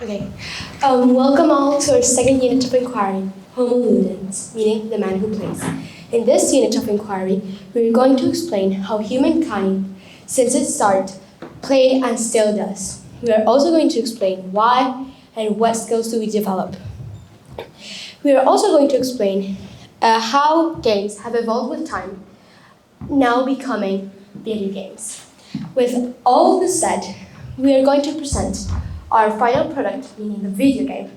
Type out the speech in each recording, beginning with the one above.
Okay. Welcome all to our second unit of inquiry, Homo ludens, meaning the man who plays. In this unit of inquiry, we are going to explain how humankind, since its start, played and still does. We are also going to explain why and what skills do we develop. We are also going to explain how games have evolved with time, now becoming video games. With all of this said, we are going to present our final product, meaning the video game,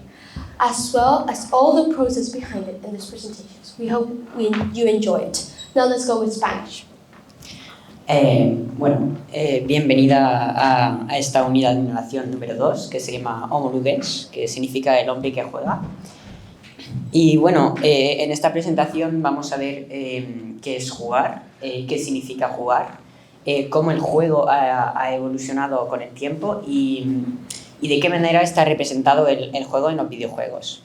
as well as all the process behind it in this presentation. We hope you enjoy it. Now let's go with Spanish. Bienvenida a esta unidad de indagación número 2, que se llama Homo ludens, que significa el hombre que juega. Y bueno, en esta presentación vamos a ver qué es jugar, qué significa jugar, cómo el juego ha evolucionado con el tiempo y de qué manera está representado el juego en los videojuegos.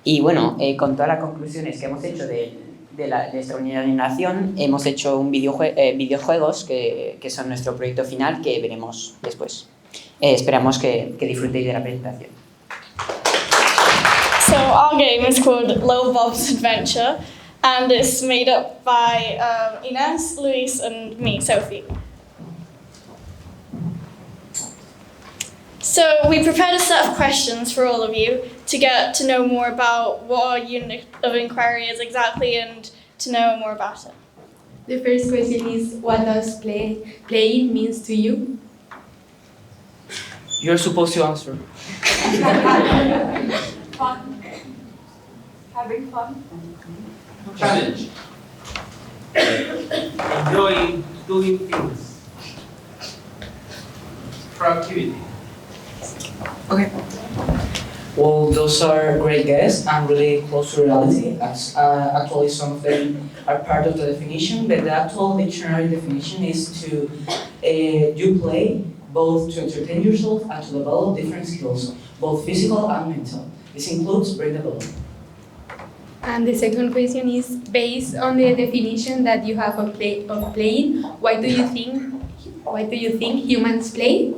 Y bueno, con todas las conclusiones que hemos hecho de esta unidad de indagación, hemos hecho videojuegos que son nuestro proyecto final, que veremos después. Esperamos que disfrutéis de la presentación. So our game is called Little Bob's Adventure, and it's made up by Ines, Luis, and me, Sophie. So we prepared a set of questions for all of you to get to know more about what our unit of inquiry is exactly and to know more about it. The first question is, what does playing means to you? You're supposed to answer. Fun. Having fun. Challenge. Enjoying doing things. Proactivity. Okay. Well, those are great guesses and really close to reality. Actually, some of them are part of the definition, but the actual dictionary definition is to you play both to entertain yourself and to develop different skills, both physical and mental. This includes brain development. And the second question is, based on the definition that you have of playing, why do you think humans play?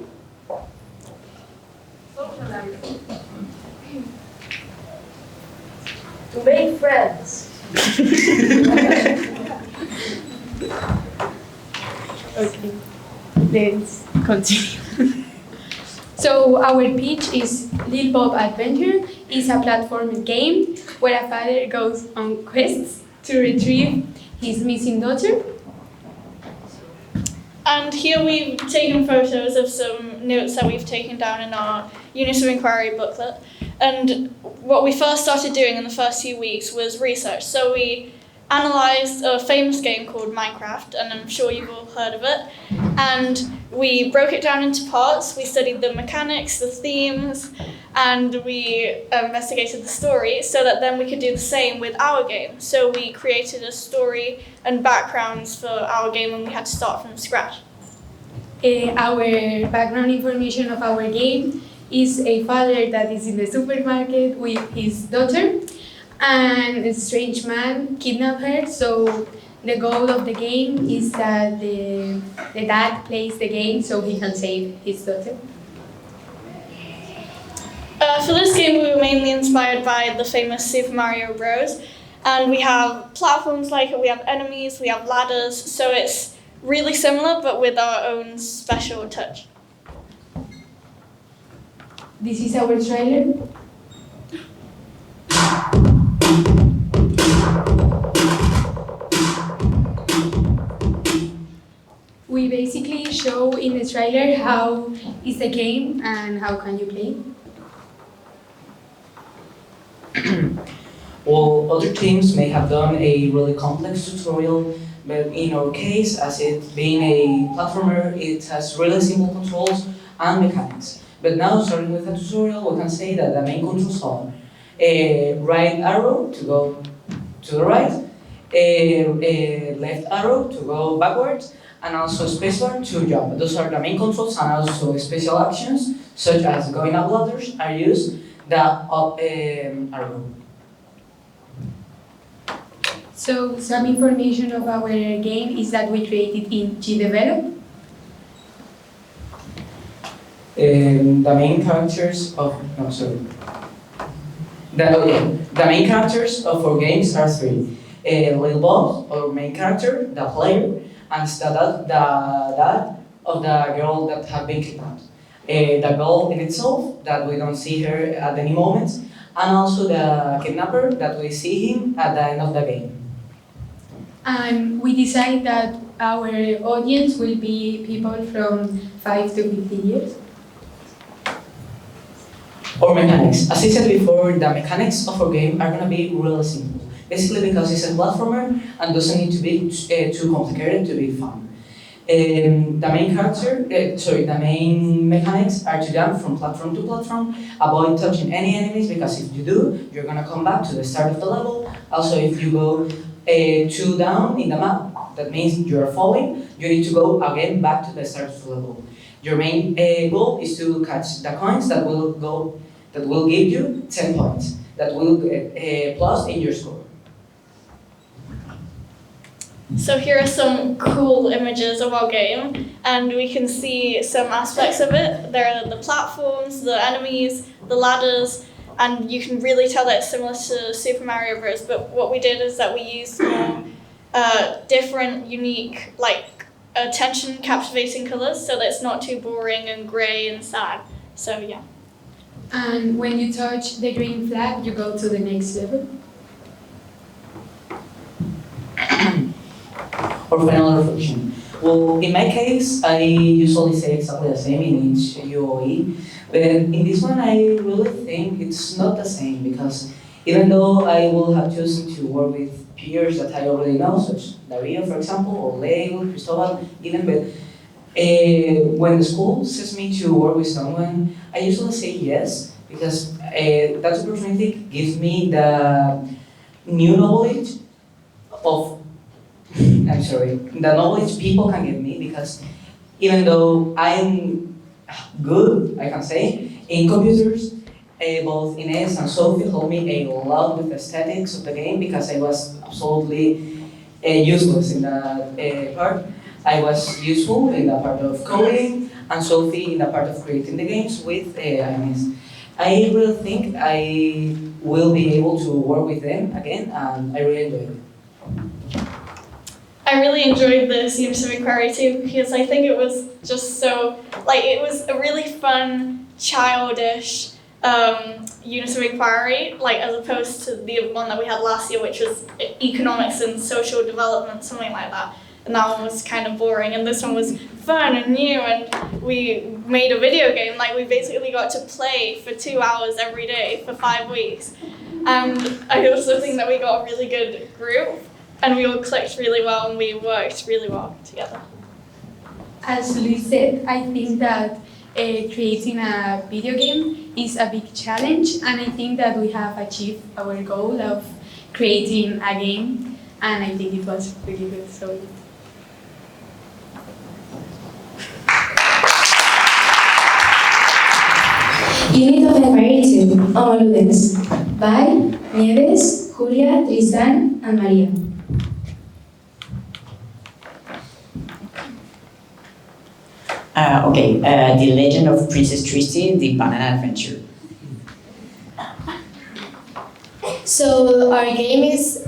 To make friends. Okay, let's continue. So our pitch is Little Bob Adventure is a platform game where a father goes on quests to retrieve his missing daughter. And here we've taken photos of some notes that we've taken down in our Unit of Inquiry booklet. And what we first started doing in the first few weeks was research. So we analysed a famous game called Minecraft, and I'm sure you've all heard of it. And we broke it down into parts. We studied the mechanics, the themes, and we investigated the story so that then we could do the same with our game. So we created a story and backgrounds for our game, and we had to start from scratch. Our background information of our game is a father that is in the supermarket with his daughter, and a strange man kidnapped her. So the goal of the game is that the dad plays the game so he can save his daughter. For this game, we were mainly inspired by the famous Super Mario Bros. And we have platforms like it, we have enemies, we have ladders, so it's really similar but with our own special touch. This is our trailer. We basically show in the trailer how is the game and how can you play. Well, other teams may have done a really complex tutorial, but in our case, as it being a platformer, it has really simple controls and mechanics. But now, starting with a tutorial, we can say that the main controls are a right arrow to go to the right, a left arrow to go backwards, and also spacebar to jump. Those are the main controls, and also special actions, such as going up ladders, are used the up arrow. So some information of our game is that we created in GDevelop. The main characters of the main characters of our games are three: Little Bob, our main character, the player, and the dad of the girl that have been kidnapped. The girl in itself, that we don't see her at any moment, and also the kidnapper, that we see him at the end of the game. And we decide that our audience will be people from 5 to 15 years. Or mechanics. As I said before, the mechanics of our game are going to be really simple. Basically because it's a platformer and doesn't need to be too complicated to be fun. The main mechanics are to jump from platform to platform, avoid touching any enemies, because if you do, you're going to come back to the start of the level. Also, if you go too down in the map, that means you're falling, you need to go again back to the start of the level. Your main goal is to catch the coins that will give you 10 points, that will plus in your score. So here are some cool images of our game, and we can see some aspects of it. There are the platforms, the enemies, the ladders, and you can really tell that it's similar to Super Mario Bros. But what we did is that we used more different, unique, attention captivating colours, so that it's not too boring and grey and sad. So yeah. And when you touch the green flag, you go to the next level. Or final reflection. Well, in my case, I usually say exactly the same in each UOE, but in this one, I really think it's not the same, because even though I will have chosen to work with peers that I already know, such Dario, for example, or Leo, Cristobal, even, but when the school says me to work with someone, I usually say yes, because that opportunity gives me the new knowledge of the knowledge people can give me, because even though I'm good, I can say, in computers, both Inés and Sophie helped me a lot with the aesthetics of the game, because I was absolutely useless in that part. I was useful in the part of coding, and Sophie in the part of creating the games with Inés. I really think I will be able to work with them again, and I really enjoyed it. I really enjoyed this unit of inquiry too, because I think it was just so, it was a really fun, childish unit of inquiry, as opposed to the one that we had last year, which was economics and social development, something like that. And that one was kind of boring, and this one was fun and new, and we made a video game. We basically got to play for 2 hours every day for 5 weeks. And I also think that we got a really good group, and we all clicked really well, and we worked really well together. As Luis said, I think that creating a video game is a big challenge, and I think that we have achieved our goal of creating a game, and I think it was really good. So. Unit of Inquiry 2, Homoludens, by Nieves, Julia, Tristan, and Maria. The Legend of Princess Tristy, the Banana Adventure. So our game is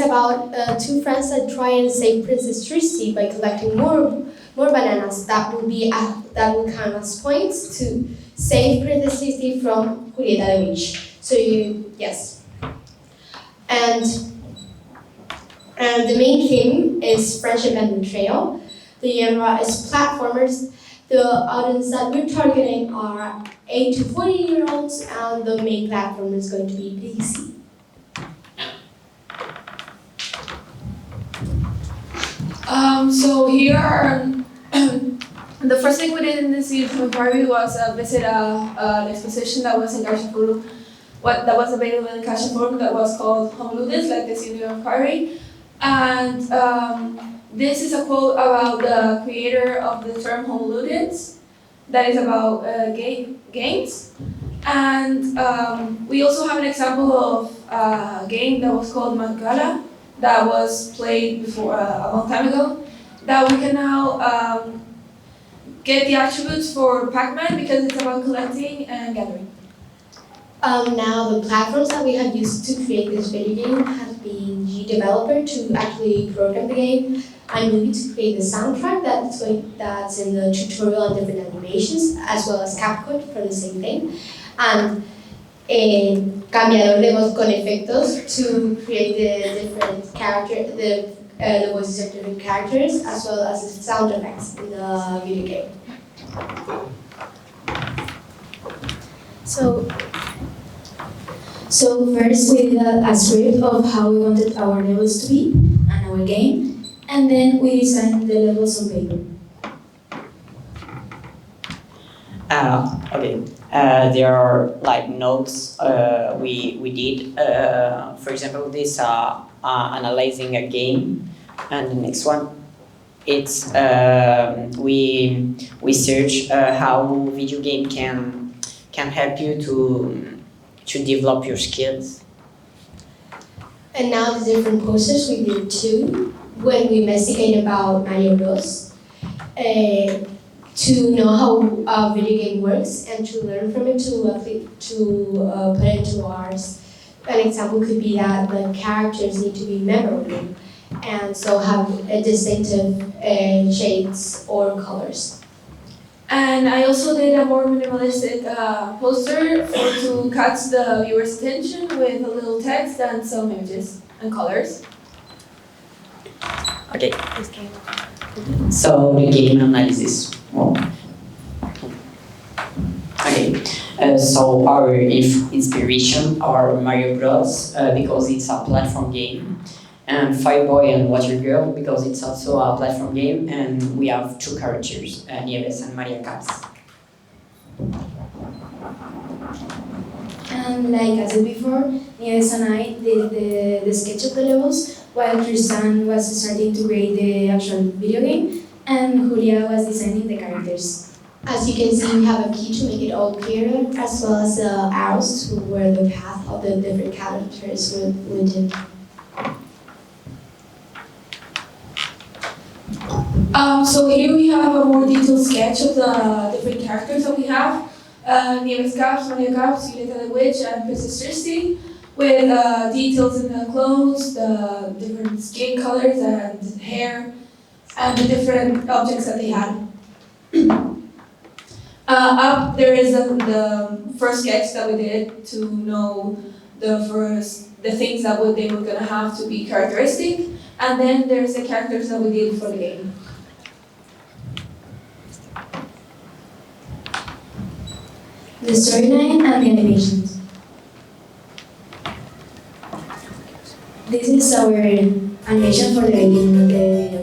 about two friends that try and save Princess Tristy by collecting more bananas that will count as points to save Princess Tristy from Julieta the Witch. So yes. And the main theme is friendship and betrayal. The genre is platformers. The audience that we're targeting are 8 to 40-year-olds, and the main platform is going to be PC. So here, the first thing we did in this youth inquiry was visit an exposition that was in CaixaForum, that was available in CaixaForum, that was called Homoludens, like this youth inquiry. And this is a quote about the creator of the term Homoludens, that is about games. And we also have an example of a game that was called Mancala, that was played before a long time ago, that we can now get the attributes for Pac-Man because it's about collecting and gathering. Now, the platforms that we have used to create this video game have been GDeveloper to actually program the game, iMovie to create the soundtrack that's in the tutorial and different animations, as well as CapCut for the same thing, and a cambiador de voz con efectos to create the different character, the voices of different characters, as well as the sound effects in the video game. So first we did a script of how we wanted our levels to be and our game, and then we designed the levels on paper. Okay. There are like notes we did. For example, this analyzing a game, and the next one, it's we search how video game can help you to develop your skills. And now the different posters we did too, when we investigate about Mario Bros. To know how a video game works and to learn from it to put into ours. An example could be that the characters need to be memorable and so have distinctive shades or colors. And I also did a more minimalistic poster to catch the viewer's attention with a little text and some images and colors. Okay. So the game analysis. Okay. So our inspiration are Mario Bros. Because it's a platform game, and Fireboy and Water Girl because it's also a platform game, and we have two characters, Nieves and Maria Katz. And like I said before, Nieves and I did the sketch of the levels, while Tristan was starting to create the actual video game, and Julia was designing the characters. As you can see, we have a key to make it all clearer, as well as the arrows to where the path of the different characters would do. So here we have a more detailed sketch of the different characters that we have. Nieves Caps, Maria Caps, Julieta the Witch, and Princess Thirsty, with details in the clothes, the different skin colors and hair, and the different objects that they had. Up there is the first sketch that we did to know the things that they were gonna have to be characteristic, and then there's the characters that we did for the game. The storyline and the animations. This is our animation for the beginning of the video game.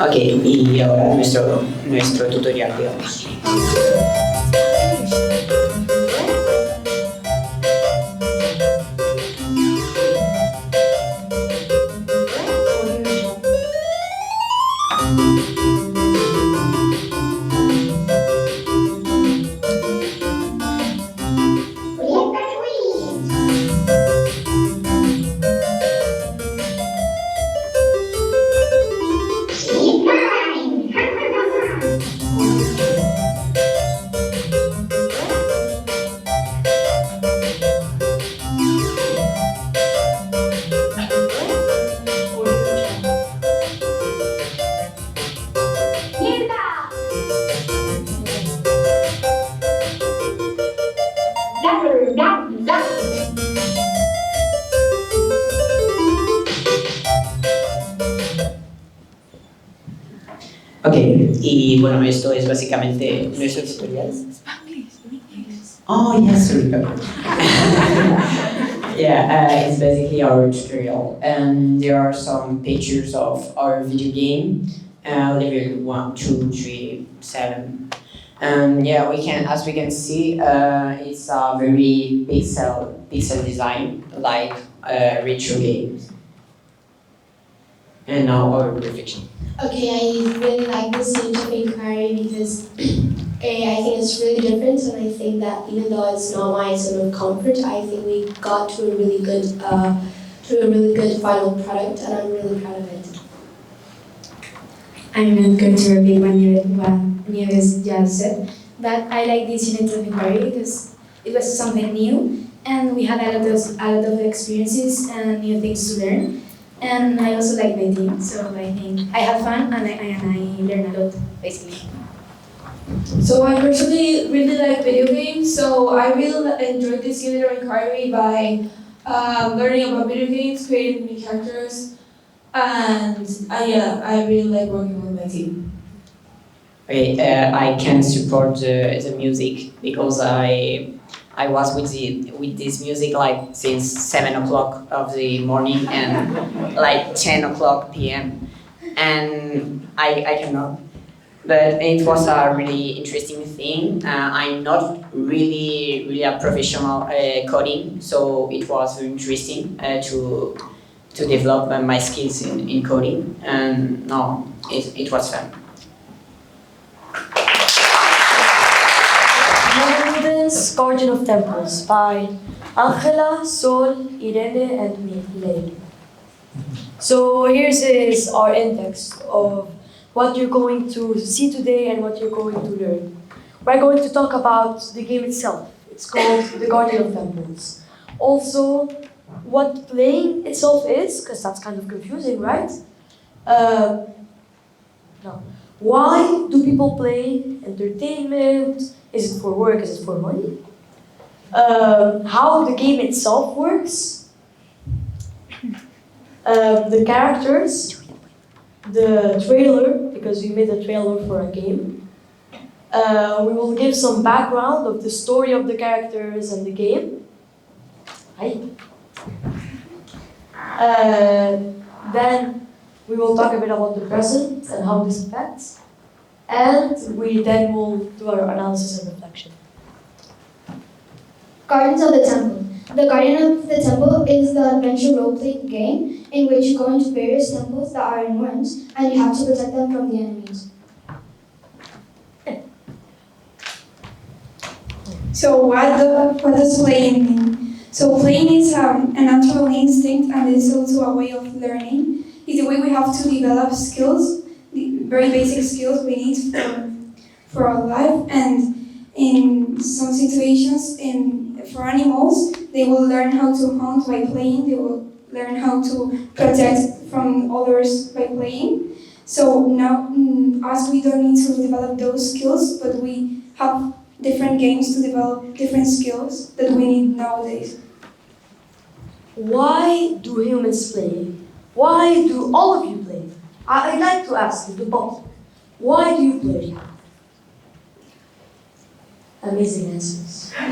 Ok, y ahora nuestro tutorial, digamos. Y bueno, esto es básicamente nuestro tutorial. Oh, yes, sorry. Yeah, it's basically our tutorial. And there are some pictures of our video game, level 1, 2, 3, 7. And yeah, as we can see, it's a very pixel design, like retro games. And now our reflection. Okay, I really like this unit of inquiry because I think it's really different, and I think that even though it's not my zone of comfort, I think we got to a really good final product, and I'm really proud of it. I'm not going to repeat what Nieves just said, but I like this unit of inquiry because it was something new, and we had a lot of experiences and new things to learn. And I also like my team, so I think I had fun and I learned a lot, basically. So I personally really like video games, so I really enjoyed this unit of inquiry by learning about video games, creating new characters, and I really like working with my team. Okay, I can support the music because I was with this music like since 7 o'clock of the morning and like 10 o'clock p.m. and I cannot. But it was a really interesting thing. I'm not really a professional coding, so it was very interesting to develop my skills in coding, and no, it was fun. Guardian of Temples by Angela, Sol, Irene, and me, Lady. So here's our index of what you're going to see today and what you're going to learn. We're going to talk about the game itself. It's called the Guardian of Temples. Also, what playing itself is, because that's kind of confusing, right? No. Why do people play? Entertainment? Is it for work? Is it for money? How the game itself works. The characters. The trailer, because we made a trailer for a game. We will give some background of the story of the characters and the game. Hi. Then we will talk a bit about the present and how this affects. And we then will do our analysis and reflection. Guardians of the Temple. The Guardian of the Temple is the adventure role-playing game in which you go into various temples that are in ruins and you have to protect them from the enemies. So what does playing mean? So playing is a natural instinct and it's also a way of learning. It's a way we have to develop skills, the very basic skills we need for our life. And in some situations, for animals, they will learn how to hunt by playing. They will learn how to protect from others by playing. So now, as we don't need to develop those skills, but we have different games to develop different skills that we need nowadays. Why do humans play? Why do all of you play? I'd like to ask you, the public, why do you play? Amazing answers. To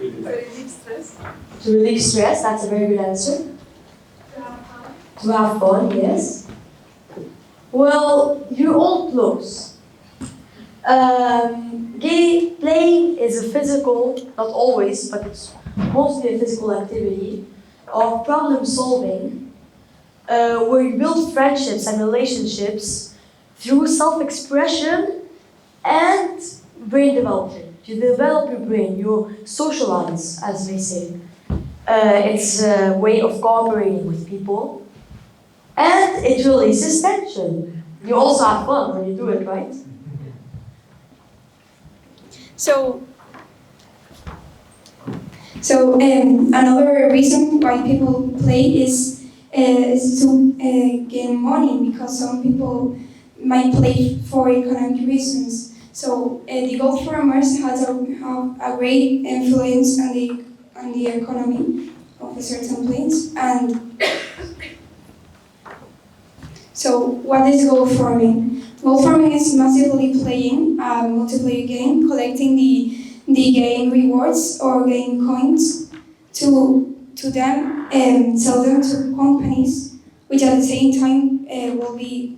relieve stress. To relieve stress, that's a very good answer. To have fun, yes. Well, you're all close. Playing is a physical, not always, but it's mostly a physical activity of problem solving, where you build friendships and relationships through self-expression and brain development. You develop your brain, you socialize, as they say. It's a way of cooperating with people, and it releases tension. You also have fun when you do it, right? So another reason why people play is to gain money, because some people might play for economic reasons. So the gold farmers have a great influence on the economy of a certain place. And so what is gold farming? Goal farming is massively playing a multiplayer game, collecting the game rewards or game coins to them and sell them to companies, which at the same time will be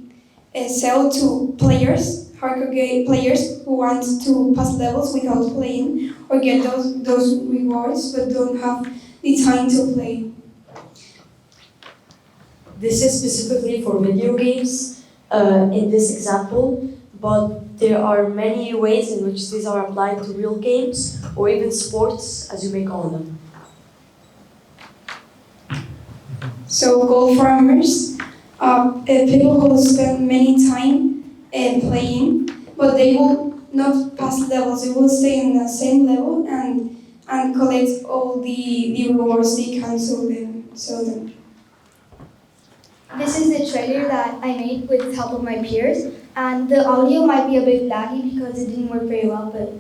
sold to players, hardcore game players who want to pass levels without playing or get those rewards but don't have the time to play. This is specifically for video games in this example, but there are many ways in which these are applied to real games or even sports, as you may call them. So goal farmers are people who spend many time playing, but they will not pass levels. They will stay in the same level and collect all the rewards they can sell them. This is the trailer that I made with the help of my peers, and the audio might be a bit laggy because it didn't work very well, but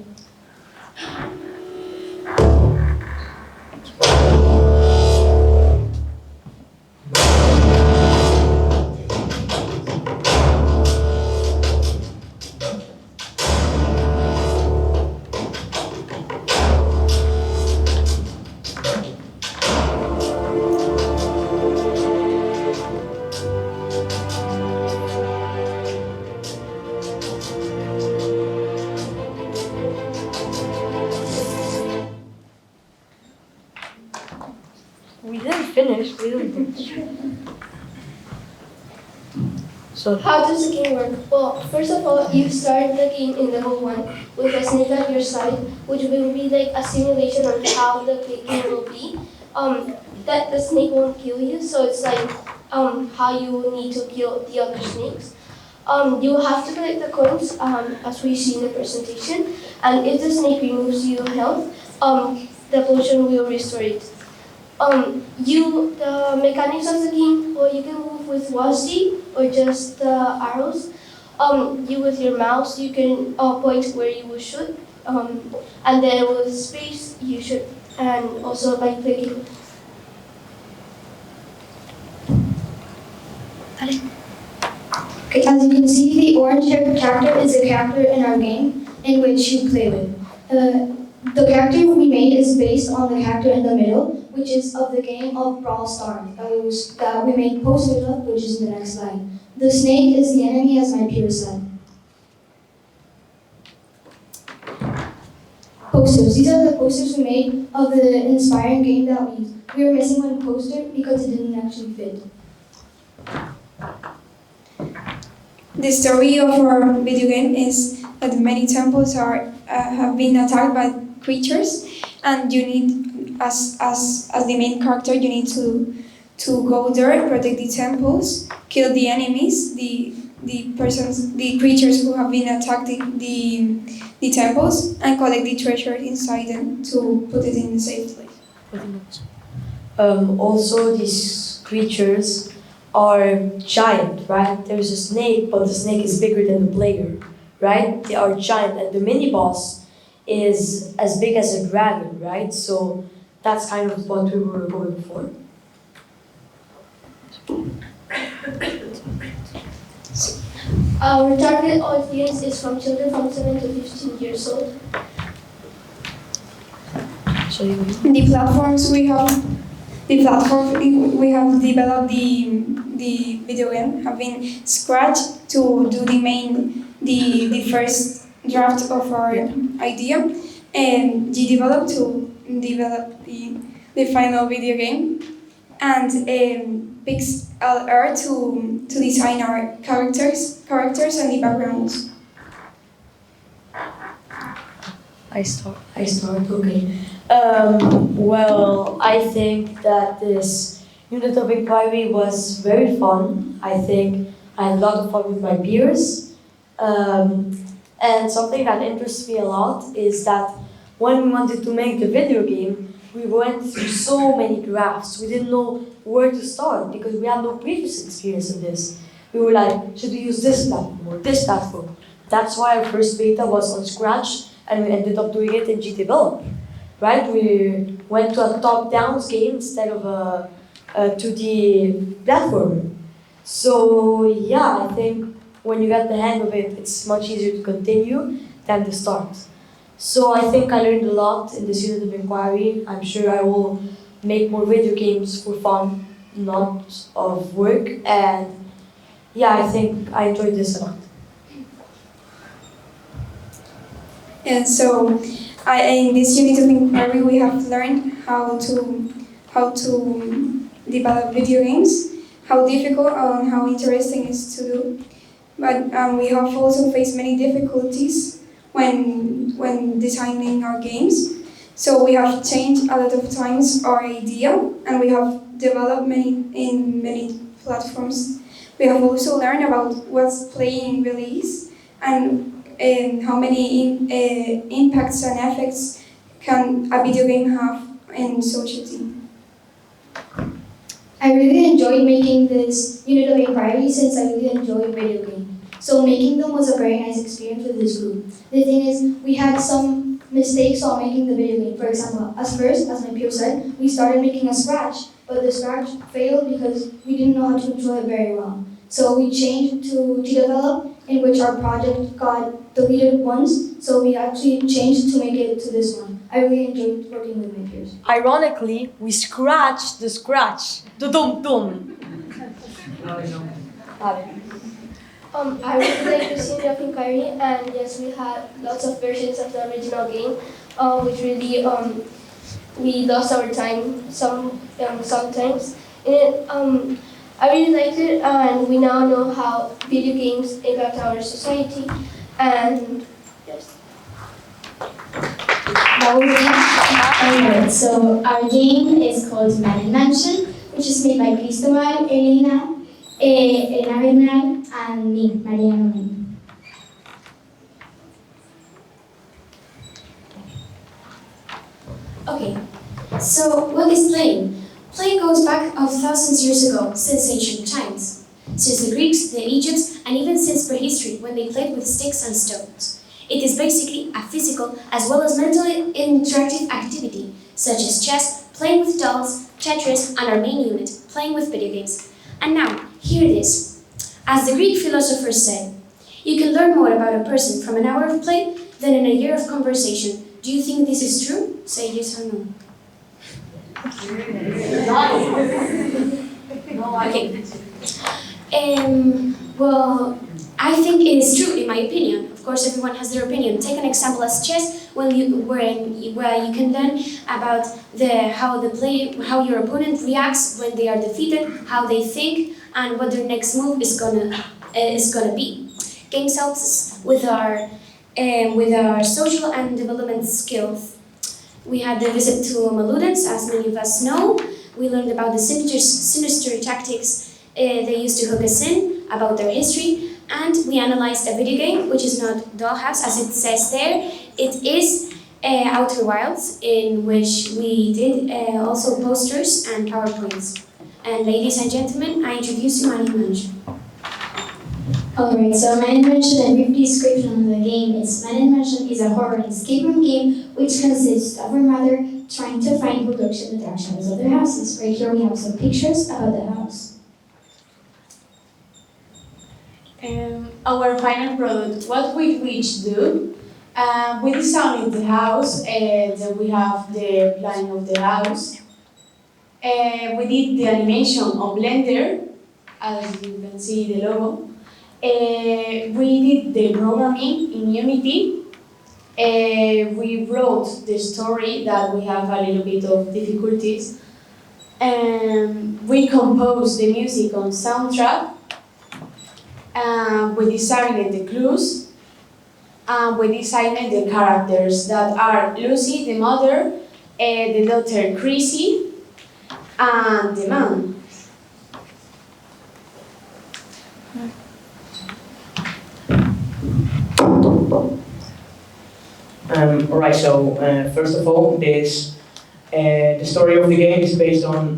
We didn't finish. So How does the game work? Well, first of all, you start the game in level 1 with a snake at your side, which will be like a simulation on how the game will be. That the snake won't kill you, so it's like how you will need to kill the other snakes. You will have to collect the coins, as we see in the presentation, and if the snake removes your health, the potion will restore it. The mechanics of the game, well, you can move with WASD or just the arrows. You with your mouse, you can point where you will shoot, and then with space you shoot, and also by clicking. okay, as you can see, the orange character is the character in our game in which you play with. The character we made is based on the character in the middle, which is of the game of Brawl Stars that we made posters of, which is in the next slide. The snake is the enemy, as my peer said. Posters. These are the posters we made of the inspiring game that we were missing one poster because it didn't actually fit. The story of our video game is that many temples have been attacked by creatures, and you need, as the main character, you need to go there, protect the temples, kill the enemies, the creatures who have been attacking the temples, and collect the treasure inside them to put it in a safe place. also, these creatures are giant, right? There's a snake, but the snake is bigger than the player, right? They are giant, and the mini boss is as big as a dragon, right? So that's kind of what we were going for. Our target audience is from children from 7 to 15 years old. The platforms we have developed the video game have been scratched to do the first draft of our idea, and the developed to develop the final video game, and Pixel to design our characters and the backgrounds. I start, okay. Well, I think that this unit of inquiry was very fun. I think I had a lot of fun with my peers. And something that interests me a lot is that when we wanted to make the video game, we went through so many drafts. We didn't know where to start because we had no previous experience in this. We were like, should we use this platform or this platform? That's why our first beta was on Scratch, and we ended up doing it in GDevelop, right? We went to a top-down game instead of a 2D platform. So yeah, I think when you get the hang of it, it's much easier to continue than to start. So I think I learned a lot in this unit of inquiry. I'm sure I will make more video games for fun, not of work. And yeah, I think I enjoyed this a lot. And so, in this unit of inquiry, we have learned how to develop video games, how difficult and how interesting it is to do. But we have also faced many difficulties when designing our games. So we have changed a lot of times our idea, and we have developed many platforms. We have also learned about what playing really is, and how many impacts and effects can a video game have in society. I really enjoyed making this unit of inquiry since I really enjoyed video games. So making them was a very nice experience with this group. The thing is, we had some mistakes while making the video game. For example, as my peer said, we started making a scratch, but the scratch failed because we didn't know how to control it very well. So we changed to develop, in which our project got deleted once, so we actually changed to make it to this one. I really enjoyed working with my peers. Ironically, we scratched the scratch. Dum-dum. I really like this unit of inquiry, and yes, we had lots of versions of the original game, which really we lost our time sometimes. And I really liked it, and we now know how video games impact our society. And yes. That was it. Alright, so our game is called Mansion, which is made by Cristóbal, Elena Bernal, and me, Mariano. Okay, so what is playing? Play goes back of thousands years ago, since ancient times. Since the Greeks, the Egypts, and even since prehistory, when they played with sticks and stones. It is basically a physical as well as mentally interactive activity, such as chess, playing with dolls, Tetris, and our main unit, playing with video games. And now, hear this. As the Greek philosophers said, you can learn more about a person from an hour of play than in a year of conversation. Do you think this is true? Say yes or no. Okay. Well, I think it is true in my opinion. Of course, everyone has their opinion. Take an example as chess, where you can learn about how your opponent reacts when they are defeated, how they think, and what their next move is gonna be. Games helps us with our social and development skills. We had the visit to Maludens, as many of us know. We learned about the sinister tactics they used to hook us in, about their history, and we analyzed a video game, which is not Dollhouse, as it says there. It is Outer Wilds, in which we did also posters and PowerPoints. And ladies and gentlemen, I introduce you Mansion. Alright, so Mansion, a brief description of the game is Mansion is a horror escape room game which consists of our mother trying to find who lurks in the dark shadows of their houses. Right here we have some pictures about the house. Our final product, what we each do, we designed the house, then we have the plan of the house. We did the animation on Blender, as you can see the logo. We did the programming in Unity. We wrote the story that we have a little bit of difficulties. We composed the music on soundtrack. We designed the clues. We designed the characters that are Lucy, the mother, the daughter Chrissy, and the man. Alright, so first of all, the story of the game is based on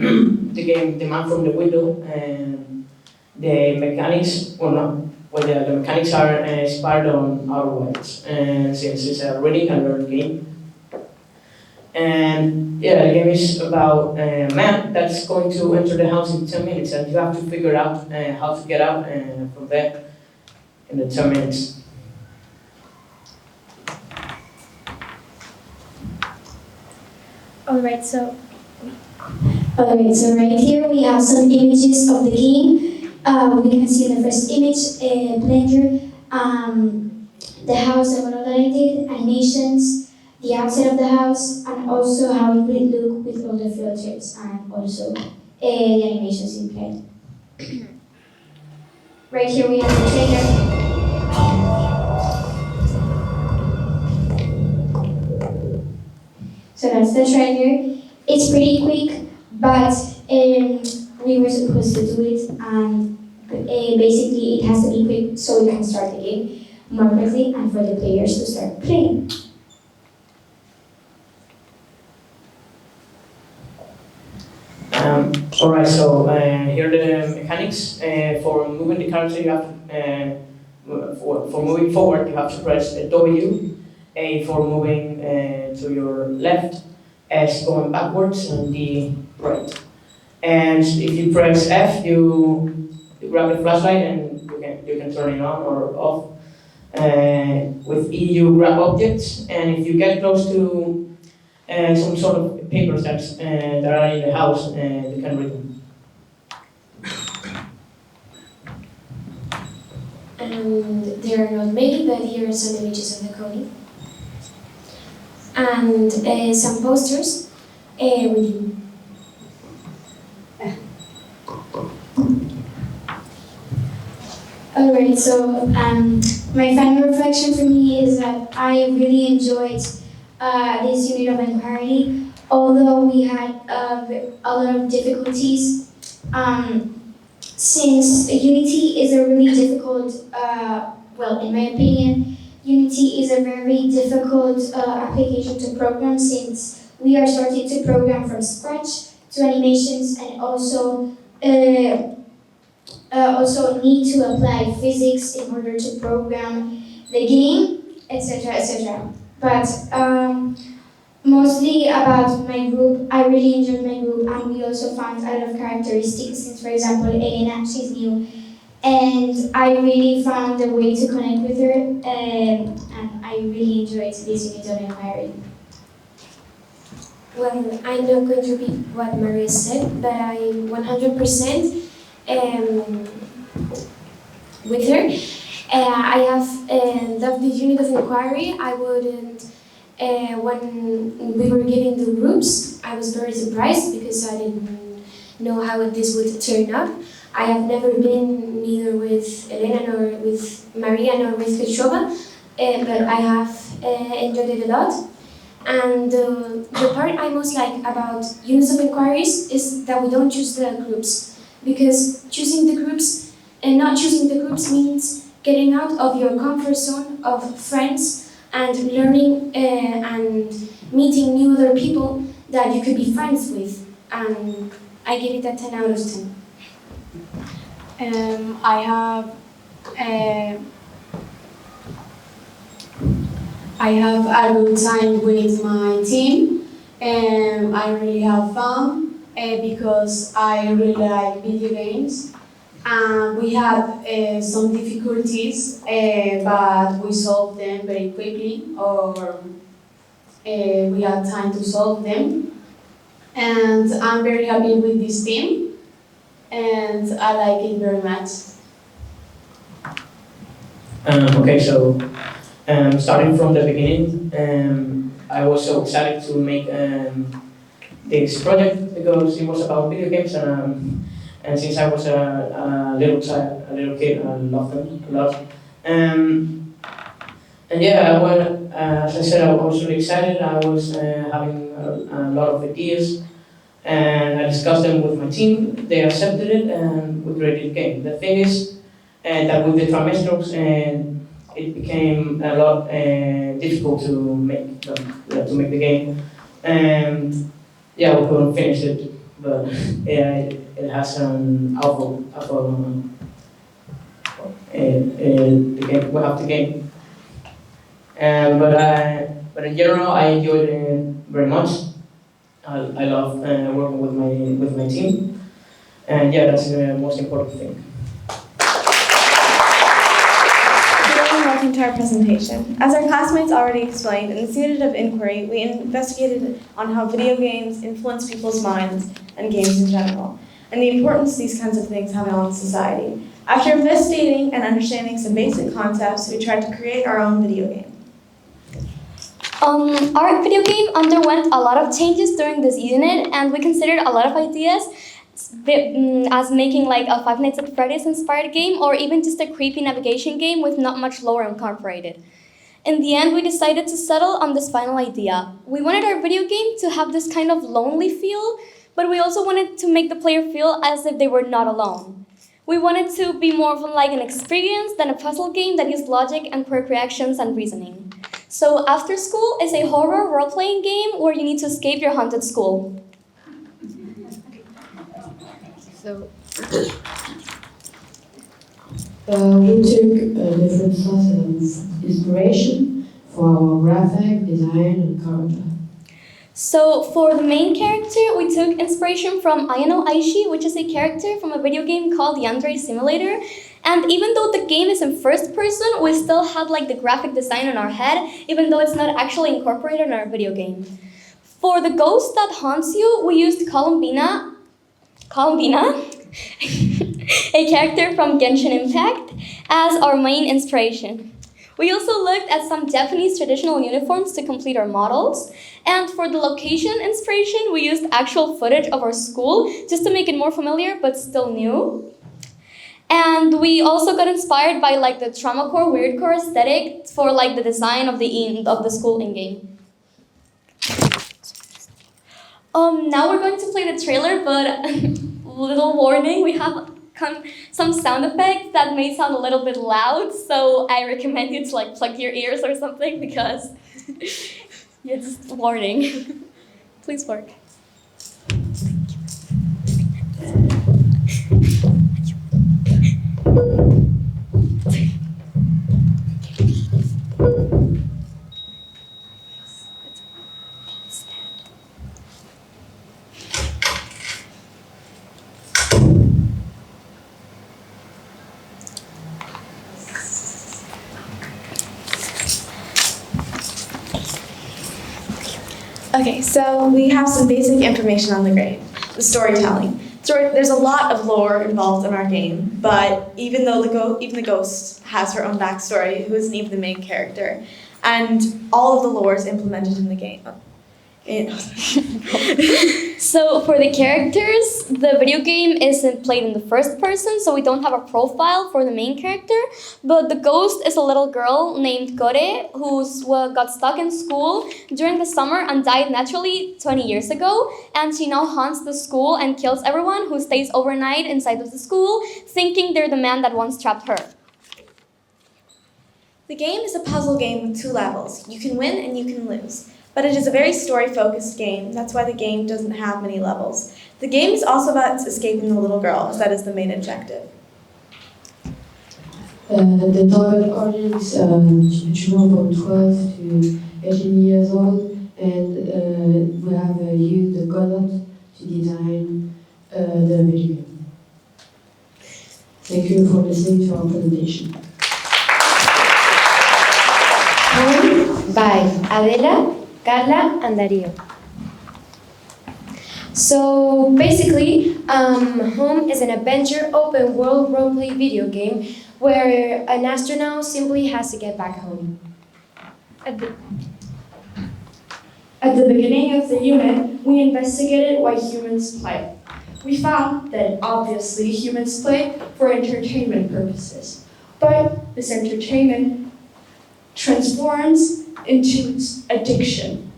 the game The Man from the Window, and the mechanics, the mechanics are inspired on Outer Wilds, and since it's a reading and learn game. And yeah, the game is about a man that's going to enter the house in 10 minutes, and you have to figure out how to get out from there. in the 10 minutes. Alright, so right here we have some images of the game. We can see in the first image, Blender, the house, the model that I did, animations, the outside of the house, and also how it would look with all the filters, and also the animations in play. Right here we have the trailer. So that's the trailer. It's pretty quick, but we were supposed to do it, and basically it has to be quick so we can start the game more quickly and for the players to start playing. Alright, so here are the mechanics. For moving the character, you have for moving forward, you have to press W. A for moving to your left, S going backwards, and D right. And if you press F, you grab the flashlight and you can turn it on or off. With E, you grab objects, and if you get close to some sort of papers that are in the house, you can read them. And there are not many, but here are some images of the coding. And some posters with you. Alright, so my final reflection for me is that I really enjoyed this unit of inquiry, although we had a lot of difficulties. Since Unity is a really difficult, well, in my opinion, Unity is a very difficult application to program, since we are starting to program from scratch to animations, and also need to apply physics in order to program the game, etc., etc. But mostly about my group, I really enjoyed my group, and we also found a lot of characteristics, since, for example, Elena, she's new, and I really found a way to connect with her, and I really enjoyed this unit of inquiry. Well, I'm not going to repeat what Maria said, but I 100% with her. I have loved this unit of inquiry. I wouldn't, when we were giving the groups, I was very surprised because I didn't know how this would turn out. I have never been neither with Elena nor with Maria nor with Krzysztofa, but I have enjoyed it a lot. And the part I most like about units of inquiries is that we don't choose the groups, because choosing the groups and not choosing the groups means getting out of your comfort zone of friends and learning and meeting new other people that you could be friends with. And I give it a 10 out of 10. I have a good time with my team, and I really have fun because I really like video games. We had some difficulties, but we solved them very quickly, or we had time to solve them. And I'm very happy with this team, and I like it very much. Okay, so starting from the beginning, I was so excited to make this project because it was about video games, and since I was a little kid, I loved them a lot. And yeah, well, as I said, I was really excited. I was having a lot of ideas, and I discussed them with my team. They accepted it, and we created the game. The thing is that with the trimesters, it became a lot difficult to make the game, and yeah, we couldn't finish it. But yeah, it has an awful the game. We have the game, but in general, I enjoyed it very much. I love working with my team, and yeah, that's the most important thing. to our presentation. As our classmates already explained, in this unit of inquiry, we investigated on how video games influence people's minds and games in general, and the importance these kinds of things have on society. After investigating and understanding some basic concepts, we tried to create our own video game. Our video game underwent a lot of changes during this unit, and we considered a lot of ideas as making like a Five Nights at Freddy's inspired game, or even just a creepy navigation game with not much lore incorporated. In the end, we decided to settle on this final idea. We wanted our video game to have this kind of lonely feel, but we also wanted to make the player feel as if they were not alone. We wanted to be more of like an experience than a puzzle game that used logic and quick reactions and reasoning. So After School is a horror role-playing game where you need to escape your haunted school. So we took different sources of inspiration for our graphic design and character. So for the main character, we took inspiration from Ayano Aishi, which is a character from a video game called the Android Simulator. And even though the game is in first person, we still had like the graphic design in our head, even though it's not actually incorporated in our video game. For the ghost that haunts you, we used Columbina, a character from Genshin Impact, as our main inspiration. We also looked at some Japanese traditional uniforms to complete our models. And for the location inspiration, we used actual footage of our school just to make it more familiar but still new. And we also got inspired by like the trauma core, weird core aesthetic for like the design of the school in-game. Now we're going to play the trailer, but little warning, we have some sound effects that may sound a little bit loud, so I recommend you to like plug your ears or something because it's just warning. Please work. Okay, so we have some basic information on the game. The storytelling. There's a lot of lore involved in our game, but even the ghost has her own backstory, who isn't even the main character, and all of the lore is implemented in the game. So for the characters, the video game isn't played in the first person, so we don't have a profile for the main character. But the ghost is a little girl named Kore who got stuck in school during the summer and died naturally 20 years ago. And she now haunts the school and kills everyone who stays overnight inside of the school, thinking they're the man that once trapped her. The game is a puzzle game with 2 levels. You can win and you can lose. But it is a very story-focused game. That's why the game doesn't have many levels. The game is also about escaping the little girl, as that is the main objective. The target audience children from 12 to 18 years old, and we have used the colors to design the video game. Thank you for listening to our presentation. Home by Adela, Carla, and Dario. So basically, Home is an adventure open world roleplay video game where an astronaut simply has to get back home. At the beginning of the unit, we investigated why humans play. We found that obviously humans play for entertainment purposes, but this entertainment transforms into addiction.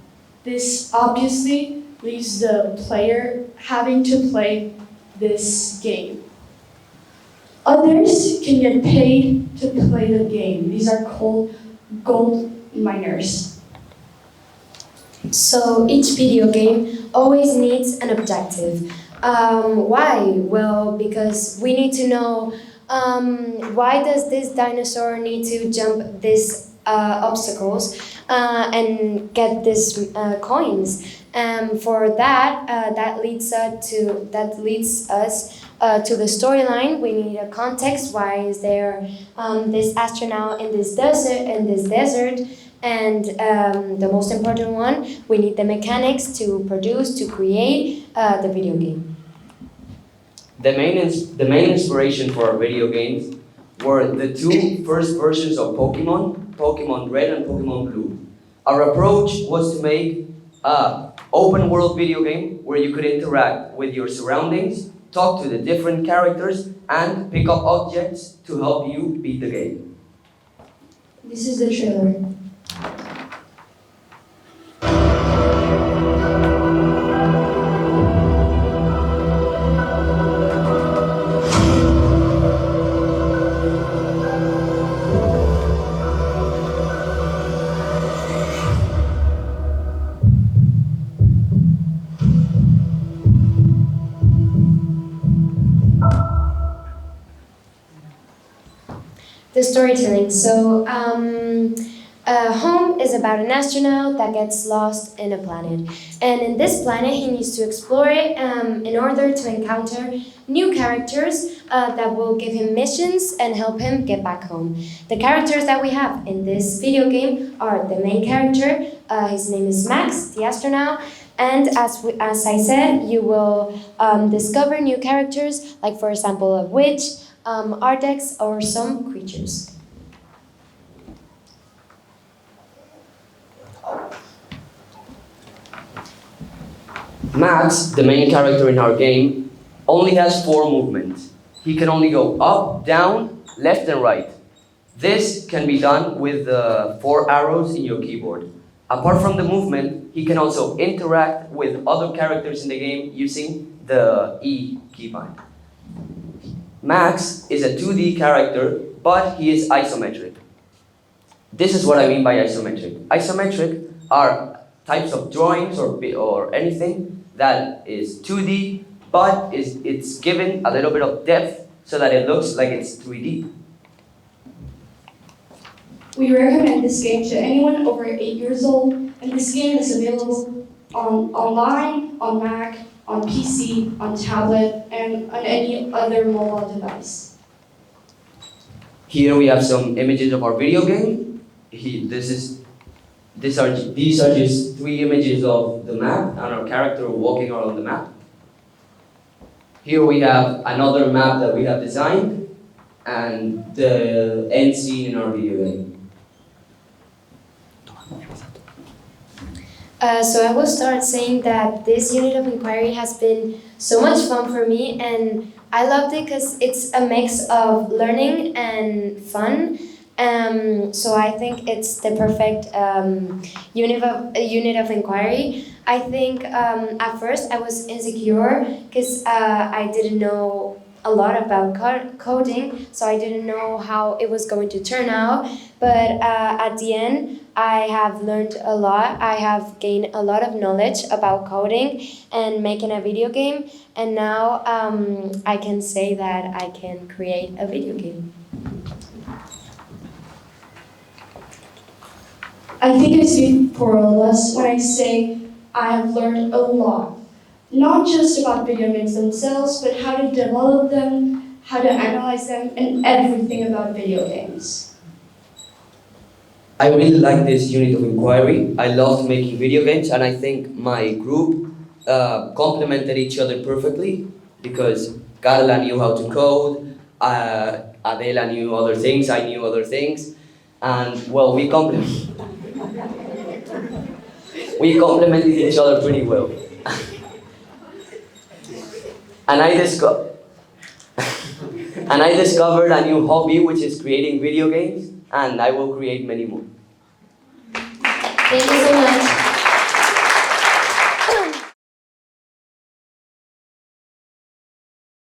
This obviously leaves the player having to play this game. Others can get paid to play the game. These are called gold miners. So each video game always needs an objective. Why? Well, because we need to know why does this dinosaur need to jump these obstacles and get these coins? For that, that leads us to the storyline. We need a context. Why is there this astronaut in this desert? And the most important one, we need the mechanics to produce, to create the video game. The main inspiration for our video games were the two first versions of Pokemon, Pokemon Red and Pokemon Blue. Our approach was to make an open world video game where you could interact with your surroundings, talk to the different characters, and pick up objects to help you beat the game. This is the trailer. The storytelling. So, Home is about an astronaut that gets lost in a planet. And in this planet, he needs to explore it in order to encounter new characters that will give him missions and help him get back home. The characters that we have in this video game are the main character. His name is Max, the astronaut. And as I said, you will discover new characters, like for example, a witch, artifacts, or some creatures. Max, the main character in our game, only has 4 movements. He can only go up, down, left, and right. This can be done with the 4 arrows in your keyboard. Apart from the movement, he can also interact with other characters in the game using the E keybind. Max is a 2D character, but he is isometric. This is what I mean by isometric. Isometric are types of drawings or anything that is 2D, but it's given a little bit of depth so that it looks like it's 3D. We recommend this game to anyone over 8 years old, and this game is available online, on Mac, on PC, on tablet, and on any other mobile device. Here we have some images of our video game. These are just 3 images of the map and our character walking around the map. Here we have another map that we have designed and the end scene in our video game. So I will start saying that this unit of inquiry has been so much fun for me, and I loved it because it's a mix of learning and fun. So I think it's the perfect unit of inquiry. I think at first I was insecure because I didn't know a lot about coding, so I didn't know how it was going to turn out. But at the end, I have learned a lot. I have gained a lot of knowledge about coding and making a video game, and now I can say that I can create a video game. I think I speak for all of us when I say I have learned a lot. Not just about video games themselves, but how to develop them, how to analyze them, and everything about video games. I really like this unit of inquiry. I loved making video games, and I think my group complemented each other perfectly because Carla knew how to code, Adela knew other things, I knew other things, and well, we complemented each other pretty well. And I discovered a new hobby, which is creating video games, and I will create many more. Thank you so much.